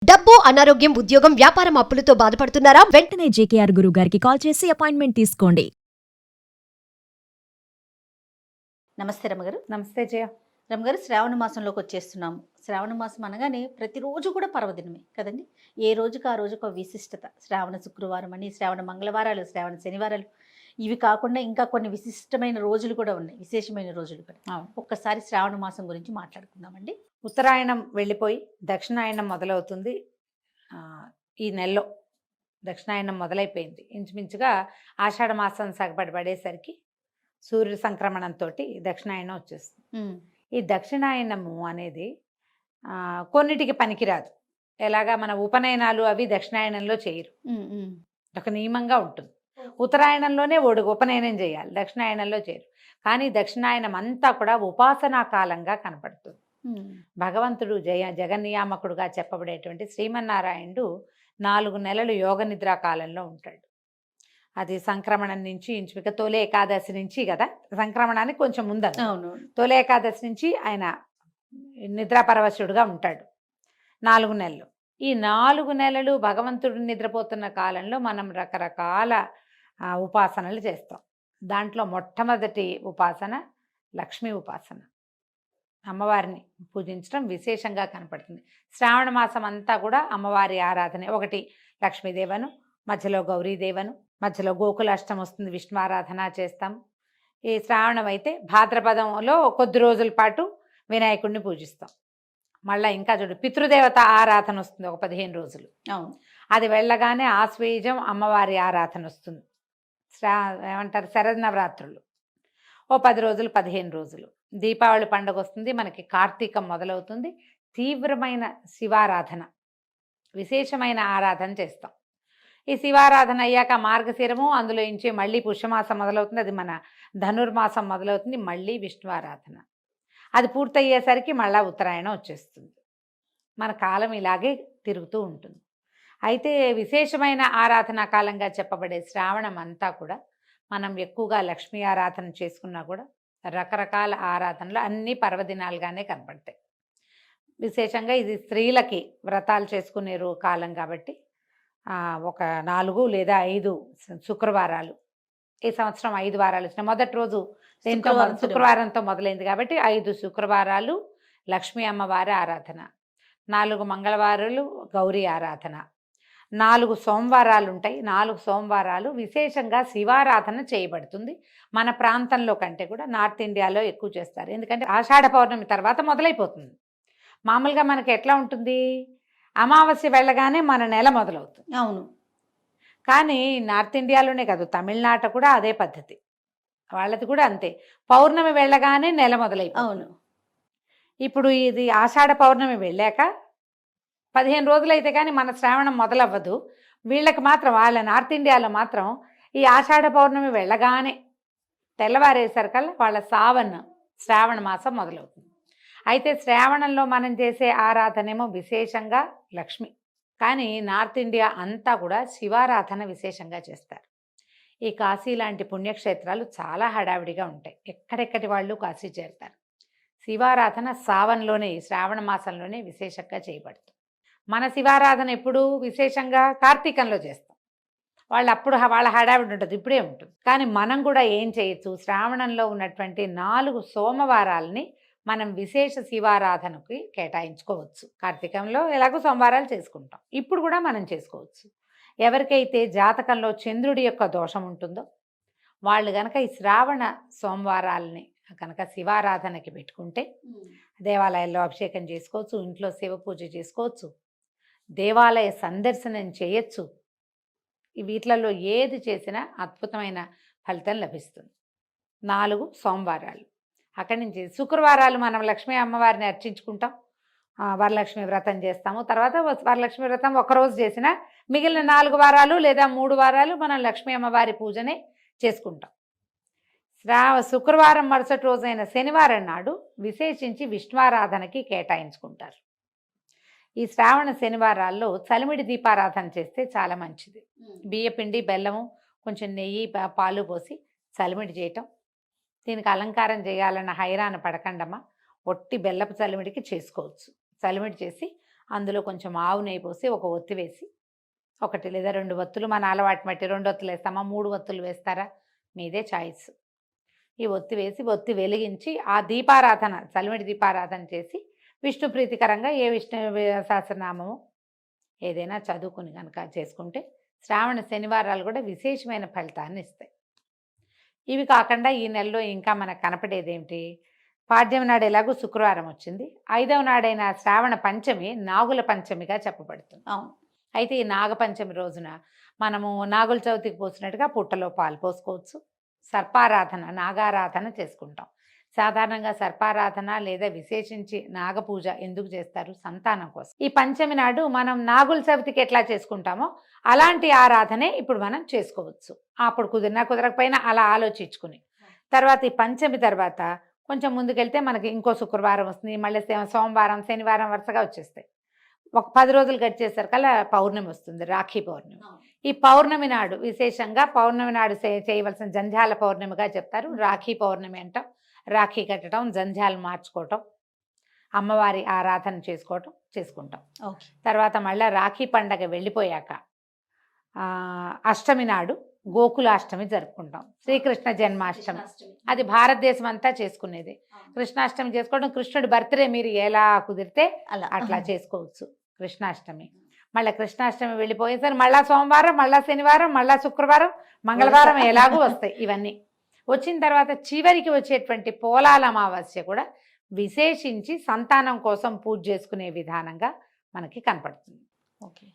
డబ్బు, అనారోగ్యం, ఉద్యోగం, వ్యాపారం అప్పులతో బాధపడుతున్నారా? వెంటనే జేకేఆర్ గురువు గారికి కాల్ చేసి అపాయింట్మెంట్ తీసుకోండి. నమస్తే రమగారు. నమస్తే జయ. రమగారు, శ్రావణ మాసంలోకి వచ్చేస్తున్నాము. శ్రావణ మాసం అనగానే ప్రతిరోజు కూడా పర్వదినమే కదండి. ఏ రోజుకి ఆ రోజుకు ఒక విశిష్టత. శ్రావణ శుక్రవారం అని, శ్రావణ మంగళవారాలు, శ్రావణ శనివారాలు, ఇవి కాకుండా ఇంకా కొన్ని విశిష్టమైన రోజులు కూడా ఉన్నాయి, విశేషమైన రోజులు కూడా. ఒక్కసారి శ్రావణ మాసం గురించి మాట్లాడుకుందామండి. ఉత్తరాయణం వెళ్ళిపోయి దక్షిణాయనం మొదలవుతుంది. ఈ నెలలో దక్షిణాయనం మొదలైపోయింది. ఇంచుమించుగా ఆషాఢ మాసం సగపడి పడేసరికి సూర్య సంక్రమణంతో దక్షిణాయనం వచ్చేస్తుంది. ఈ దక్షిణాయనము అనేది కొన్నిటికి పనికిరాదు. ఎలాగా మన ఉపనయనాలు అవి దక్షిణాయనంలో చేయరు, ఒక నియమంగా ఉంటుంది. ఉత్తరాయణంలోనే ఉపనయనం చేయాలి, దక్షిణాయనంలో చేయరు. కానీ దక్షిణాయనం అంతా కూడా ఉపాసనా కాలంగా కనపడుతుంది. భగవంతుడు జగన్నియామకుడుగా చెప్పబడేటువంటి శ్రీమన్నారాయణుడు 4 నెలలు యోగ నిద్రా కాలంలో ఉంటాడు. అది సంక్రమణం నుంచి ఇంచుమిక తొలి ఏకాదశి నుంచి కదా, సంక్రమణానికి కొంచెం ముందు. తొలి ఏకాదశి నుంచి ఆయన నిద్రాపరవశుడుగా ఉంటాడు 4 నెలలు. ఈ 4 నెలలు భగవంతుడు నిద్రపోతున్న కాలంలో మనం రకరకాల ఉపాసనలు చేస్తాం. దాంట్లో మొట్టమొదటి ఉపాసన లక్ష్మీ ఉపాసన. అమ్మవారిని పూజించడం విశేషంగా కనపడుతుంది. శ్రావణ మాసం అంతా కూడా అమ్మవారి ఆరాధన. ఒకటి లక్ష్మీదేవను, మధ్యలో గౌరీదేవను, మధ్యలో గోకులాష్టమి వస్తుంది, విష్ణు ఆరాధన చేస్తాం. ఈ శ్రావణం అయితే భాద్రపదంలో కొద్ది రోజుల పాటు వినాయకుడిని పూజిస్తాం. మళ్ళీ ఇంకా చూడు పితృదేవత ఆరాధన వస్తుంది, ఒక 15 రోజులు. అది వెళ్ళగానే ఆశ్వేజం అమ్మవారి ఆరాధన వస్తుంది. ఏమంటారు శరన్నవరాత్రులు ఓ 10 రోజులు, 15 రోజులు. దీపావళి పండుగ వస్తుంది, మనకి కార్తీకం మొదలవుతుంది. తీవ్రమైన శివారాధన, విశేషమైన ఆరాధన చేస్తాం. ఈ శివారాధన అయ్యాక మార్గశిరము, అందులో నుంచి మళ్ళీ పుష్యమాసం మొదలవుతుంది, అది మన ధనుర్మాసం మొదలవుతుంది. మళ్ళీ విష్ణు ఆరాధన. అది పూర్తయ్యేసరికి మళ్ళీ ఉత్తరాయణం వచ్చేస్తుంది. మన కాలం ఇలాగే తిరుగుతూ ఉంటుంది. అయితే విశేషమైన ఆరాధనా కాలంగా చెప్పబడే శ్రావణం అంతా కూడా మనం ఎక్కువగా లక్ష్మీ ఆరాధన చేసుకున్నా కూడా రకరకాల ఆరాధనలు అన్నీ పర్వదినాలుగానే కనపడతాయి. విశేషంగా ఇది స్త్రీలకి వ్రతాలు చేసుకునే కాలం కాబట్టి ఒక 4 లేదా 5 శుక్రవారాలు, ఈ సంవత్సరం 5 వారాలు వచ్చినాయి. మొదటి రోజు శుక్రవారంతో మొదలైంది కాబట్టి 5 శుక్రవారాలు లక్ష్మీ అమ్మవారి ఆరాధన, 4 మంగళవారాలు గౌరీ ఆరాధన, 4 సోమవారాలు ఉంటాయి. 4 సోమవారాలు విశేషంగా శివారాధన చేయబడుతుంది. మన ప్రాంతంలో కంటే కూడా నార్త్ ఇండియాలో ఎక్కువ చేస్తారు, ఎందుకంటే ఆషాఢ పౌర్ణమి తర్వాత మొదలైపోతుంది. మామూలుగా మనకి ఎట్లా ఉంటుంది, అమావాస్య వెళ్ళగానే మన నెల మొదలవుతుంది. అవును. కానీ నార్త్ ఇండియాలోనే కాదు, తమిళనాట కూడా అదే పద్ధతి, వాళ్ళది కూడా అంతే. పౌర్ణమి వెళ్ళగానే నెల మొదలైపోతుంది. అవును. ఇప్పుడు ఇది ఆషాఢ పౌర్ణమి వెళ్ళాక 15 రోజులైతే కానీ మన శ్రావణం మొదలవ్వదు. వీళ్ళకి మాత్రం, వాళ్ళ నార్త్ ఇండియాలో మాత్రం ఈ ఆషాఢ పౌర్ణమి వెళ్ళగానే తెల్లవారేసరికల్లా వాళ్ళ శ్రావణ మాసం మొదలవుతుంది. అయితే శ్రావణంలో మనం చేసే ఆరాధనేమో విశేషంగా లక్ష్మి. కానీ నార్త్ ఇండియా అంతా కూడా శివారాధన విశేషంగా చేస్తారు. ఈ కాశీ లాంటి పుణ్యక్షేత్రాలు చాలా హడావిడిగా ఉంటాయి, ఎక్కడెక్కడి వాళ్ళు కాశీ చేరుతారు. శివారాధన సావన్లోనే, శ్రావణ మాసంలోనే విశేషంగా చేయబడుతుంది. మన శివారాధన ఎప్పుడు విశేషంగా కార్తీకంలో చేస్తాం. వాళ్ళ హడావిడి ఉంటుంది, ఇప్పుడే ఉంటుంది. కానీ మనం కూడా ఏం చేయొచ్చు, శ్రావణంలో ఉన్నటువంటి 4 సోమవారాలని మనం విశేష శివారాధనకి కేటాయించుకోవచ్చు. కార్తీకంలో ఎలాగో సోమవారాలు చేసుకుంటాం, ఇప్పుడు కూడా మనం చేసుకోవచ్చు. ఎవరికైతే జాతకంలో చంద్రుడి యొక్క దోషం ఉంటుందో వాళ్ళు కనుక ఈ శ్రావణ సోమవారాలని కనుక శివారాధనకి పెట్టుకుంటే దేవాలయాల్లో అభిషేకం చేసుకోవచ్చు, ఇంట్లో శివ పూజ చేసుకోవచ్చు, దేవాలయ సందర్శనం చేయొచ్చు. వీటిలలో ఏది చేసినా అద్భుతమైన ఫలితం లభిస్తుంది. 4 సోమవారాలు. అక్కడి నుంచి శుక్రవారాలు మనం లక్ష్మీ అమ్మవారిని అర్చించుకుంటాం, వరలక్ష్మి వ్రతం చేస్తాము. తర్వాత వరలక్ష్మి వ్రతం ఒకరోజు చేసినా మిగిలిన 4 వారాలు లేదా 3 వారాలు మనం లక్ష్మీ అమ్మవారి పూజనే చేసుకుంటాం. శుక్రవారం మరుసటి రోజైన శనివారం నాడు విశేషించి విష్ణువారాధనకి కేటాయించుకుంటారు. ఈ శ్రావణ శనివారాల్లో చలిమిడి దీపారాధన చేస్తే చాలా మంచిది. బియ్యపిండి, బెల్లము, కొంచెం నెయ్యి, పాలు పోసి చలిమిడి చేయటం. దీనికి అలంకారం చేయాలన్న హైరాణ పడకండమ్మా, ఒట్టి బెల్లపు చలిమిడికి చేసుకోవచ్చు. చలిమిడి చేసి అందులో కొంచెం ఆవు నెయ్యి పోసి ఒక ఒత్తి వేసి 1 లేదా 2 ఒత్తులు మన అలవాటు మట్టి 2 ఒత్తులు వేస్తామా 3 ఒత్తులు వేస్తారా మీదే చాయిస్. ఈ ఒత్తి వేసి ఒత్తి వెలిగించి ఆ దీపారాధన చలిమిడి దీపారాధన చేసి విష్ణు ప్రీతికరంగా ఏ విష్ణు సహస్రనామము ఏదైనా చదువుకుని కనుక చేసుకుంటే శ్రావణ శనివారాలు కూడా విశేషమైన ఫలితాన్ని ఇస్తాయి. ఇవి కాకుండా ఈ నెలలో ఇంకా మనకు కనపడేది ఏమిటి, పాడ్యం నాడు ఎలాగో శుక్రవారం వచ్చింది, 5వ నాడైన శ్రావణ పంచమి నాగుల పంచమిగా చెప్పబడుతుంది. అవును. అయితే ఈ నాగపంచమి రోజున మనము నాగుల చవితికి పోసినట్టుగా పుట్టలో పాలు పోసుకోవచ్చు. సర్పారాధన నాగారాధన చేసుకుంటాం. సాధారణంగా సర్పారాధన లేదా విశేషించి నాగపూజ ఎందుకు చేస్తారు, సంతానం కోసం. ఈ పంచమి నాడు మనం నాగుల చవితికి ఎట్లా చేసుకుంటామో అలాంటి ఆరాధనే ఇప్పుడు మనం చేసుకోవచ్చు. అప్పుడు కుదిరినా కుదరకపోయినా అలా ఆలోచించుకుని తర్వాత ఈ పంచమి తర్వాత కొంచెం ముందుకెళ్తే మనకి ఇంకో శుక్రవారం వస్తుంది, మళ్ళీ సోమవారం శనివారం వరుసగా వచ్చేస్తాయి. ఒక 10 రోజులు గడిచేసరికల్లా పౌర్ణమి వస్తుంది, రాఖీ పౌర్ణమి. ఈ పౌర్ణమి నాడు విశేషంగా పౌర్ణమి నాడు చేయవలసిన జంధ్యాల పౌర్ణమిగా చెప్తారు. రాఖీ పౌర్ణమి అంటాం. రాఖీ కట్టడం, జంధ్యాలు మార్చుకోవటం, అమ్మవారి ఆరాధన చేసుకుంటాం. తర్వాత మళ్ళీ రాఖీ పండగ వెళ్ళిపోయాక అష్టమి నాడు గోకులాష్టమి జరుపుకుంటాం. శ్రీకృష్ణ జన్మాష్టమి అది భారతదేశం అంతా చేసుకునేది. కృష్ణాష్టమి చేసుకోవడం, కృష్ణుడి బర్త్డే మీరు ఎలా కుదిరితే అట్లా చేసుకోవచ్చు కృష్ణాష్టమి. మళ్ళీ కృష్ణాష్టమి వెళ్ళిపోయేసరి మళ్ళీ సోమవారం, మళ్ళీ శనివారం, మళ్ళీ శుక్రవారం, మంగళవారం ఎలాగూ వస్తాయి. ఇవన్నీ వచ్చిన తర్వాత చివరికి వచ్చేటువంటి పోలాల అమావాస్య కూడా విశేషించి సంతానం కోసం పూజ చేసుకునే విధానంగా మనకి కనపడుతుంది.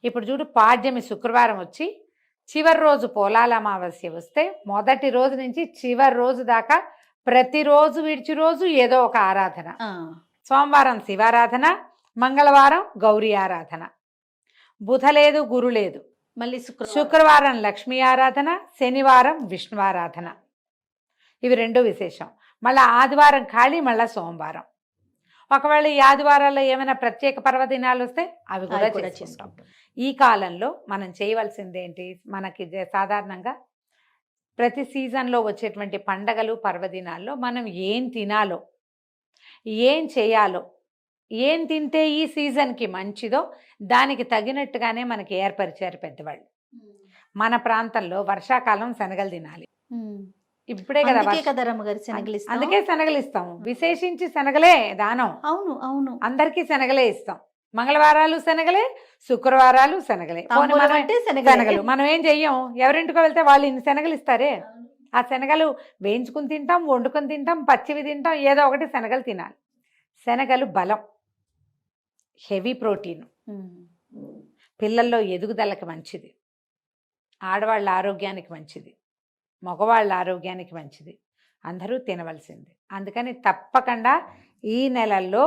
ఇప్పుడు చూడు, పాడ్యమి శుక్రవారం వచ్చి చివరి రోజు పోలాల అమావాస్య వస్తే మొదటి రోజు నుంచి చివరి రోజు దాకా ప్రతిరోజు విడిచి రోజు ఏదో ఒక ఆరాధన. సోమవారం శివారాధన, మంగళవారం గౌరీ ఆరాధన, బుధ లేదు గురు లేదు, మళ్ళీ శుక్రవారం లక్ష్మీ ఆరాధన, శనివారం విష్ణు ఆరాధన. ఇవి 2 విశేషం. మళ్ళీ ఆదివారం ఖాళీ, మళ్ళీ సోమవారం. ఒకవేళ ఈ ఆదివారాల్లో ఏమైనా ప్రత్యేక పర్వదినాలు వస్తే అవి కూడా చేసుకుంటాం. ఈ కాలంలో మనం చేయవలసింది ఏంటి, మనకి సాధారణంగా ప్రతి సీజన్లో వచ్చేటువంటి పండగలు పర్వదినాల్లో మనం ఏం తినాలో, ఏం చేయాలో, ఏం తింటే ఈ సీజన్కి మంచిదో దానికి తగినట్టుగానే మనకి ఏర్పరిచారు పెద్దవాళ్ళు. మన ప్రాంతంలో వర్షాకాలం శనగలు తినాలి. ఇప్పుడే కదా అందుకే శనగలు ఇస్తాము. విశేషించి శనగలే దానం. అవును అవును, అందరికీ శనగలే ఇస్తాం. మంగళవారాలు శనగలే, శుక్రవారాలు శనగలే. శనగలు మనం ఏం చెయ్యం, ఎవరింటికో వెళ్తే వాళ్ళు ఇన్ని శనగలు ఇస్తారే, ఆ శనగలు వేయించుకుని తింటాం, వండుకొని తింటాం, పచ్చివి తింటాం, ఏదో ఒకటి శనగలు తినాలి. శనగలు బలం, హెవీ ప్రోటీన్, పిల్లల్లో ఎదుగుదలకి మంచిది, ఆడవాళ్ళ ఆరోగ్యానికి మంచిది, మగవాళ్ళ ఆరోగ్యానికి మంచిది. అందరూ తినవలసింది. అందుకని తప్పకుండా ఈ నెలల్లో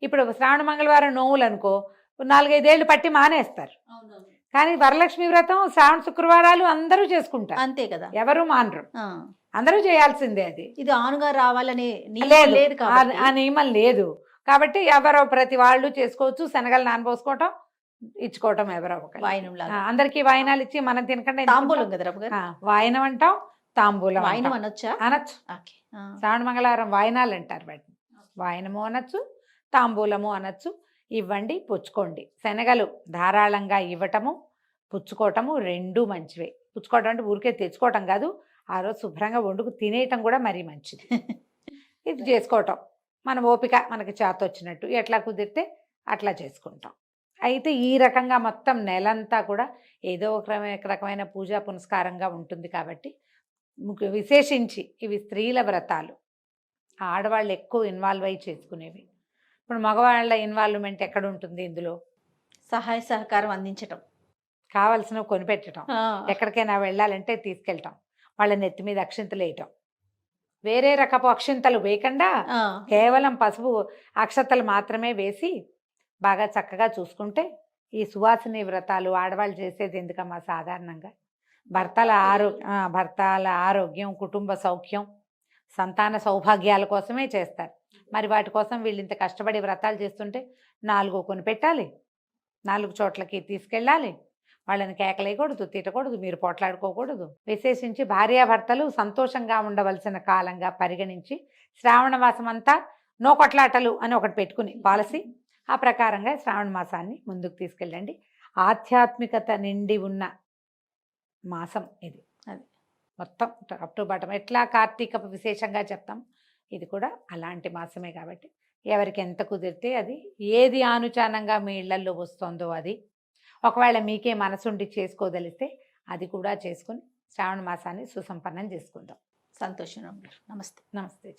ఇప్పుడు శ్రావణ మంగళవారం నోవులు అనుకో 4-5 ఏళ్ళు పట్టి మానేస్తారు. కానీ వరలక్ష్మి వ్రతం శ్రావణ శుక్రవారాలు అందరూ చేసుకుంటారు. అంతే కదా, ఎవరు మానరు, అందరూ చేయాల్సిందే. అది ఇది ఆనుగా రావాలనే లేదు, ఆ నియమం లేదు. కాబట్టి ఎవరో ప్రతి వాళ్ళు చేసుకోవచ్చు. శనగలు నానబోసుకోవటం, ఇచ్చుకోవటం ఎవరో ఒకరు. అందరికీ వాయినాలు ఇచ్చి మనం తినకుండా తాంబూలం కదా, వాయినం అంటాం, తాంబూలం అనొచ్చు. శ్రావణ మంగళవారం వాయినాలు అంటారు వాటిని. వాయినము అనొచ్చు, తాంబూలము అనొచ్చు. ఇవ్వండి, పుచ్చుకోండి. శనగలు ధారాళంగా ఇవ్వటము, పుచ్చుకోవటము 2 మంచివే. పుచ్చుకోవటం అంటే ఊరికే తెచ్చుకోవటం కాదు, ఆ రోజు శుభ్రంగా వండుకు తినేయటం కూడా మరీ మంచిది. ఇది చేసుకోవటం మన ఓపిక, మనకి చేత వచ్చినట్టు ఎట్లా కుదిరితే అట్లా చేసుకుంటాం. అయితే ఈ రకంగా మొత్తం నెలంతా కూడా ఏదో ఒక రకమైన పూజా పునస్కారంగా ఉంటుంది. కాబట్టి విశేషించి ఇవి స్త్రీల వ్రతాలు, ఆడవాళ్ళు ఎక్కువ ఇన్వాల్వ్ అయ్యి చేసుకునేవి. ఇప్పుడు మగవాళ్ళ ఇన్వాల్వ్మెంట్ ఎక్కడ ఉంటుంది ఇందులో? సహాయ సహకారం అందించటం, కావలసినవి కొనిపెట్టడం, ఎక్కడికైనా వెళ్ళాలంటే తీసుకెళ్ళటం, వాళ్ళ నెత్తి మీద అక్షింతలు వేయటం, వేరే రకపు అక్షింతలు వేయకుండా కేవలం పసుపు అక్షతలు మాత్రమే వేసి బాగా చక్కగా చూసుకుంటే ఈ సువాసిని వ్రతాలు ఆడవాళ్ళు చేసేది ఎందుకమ్మా? సాధారణంగా భర్తల ఆరోగ్యం, కుటుంబ సౌఖ్యం, సంతాన సౌభాగ్యాల కోసమే చేస్తారు. మరి వాటి కోసం వీళ్ళు ఇంత కష్టపడి వ్రతాలు చేస్తుంటే 4 కొని పెట్టాలి, 4 చోట్లకి తీసుకెళ్ళాలి, వాళ్ళని కేకలేయకూడదు, తిట్టకూడదు, మీరు పోట్లాడుకోకూడదు. విశేషించి భార్యాభర్తలు సంతోషంగా ఉండవలసిన కాలంగా పరిగణించి శ్రావణ మాసం అంతా నో కొట్లాటలు అని ఒకటి పెట్టుకుని పాలసీ, ఆ ప్రకారంగా శ్రావణ మాసాన్ని ముందుకు తీసుకెళ్ళండి. ఆధ్యాత్మికత నిండి ఉన్న మాసం ఇది. అది. మొత్తం టాప్ టు బాటం ఎట్లా కార్తీక విశేషంగా చెప్తాం, ఇది కూడా అలాంటి మాసమే కాబట్టి ఎవరికి ఎంత కుదిరితే అది, ఏది ఆనుచానంగా మీ ఇళ్లల్లో వస్తుందో అది, ఒకవేళ మీకే మనసుండి చేసుకోదలిస్తే అది కూడా చేసుకుని శ్రావణ మాసాన్ని సుసంపన్నం చేసుకుందాం. సంతోషం రమ్య గారు. నమస్తే. నమస్తే.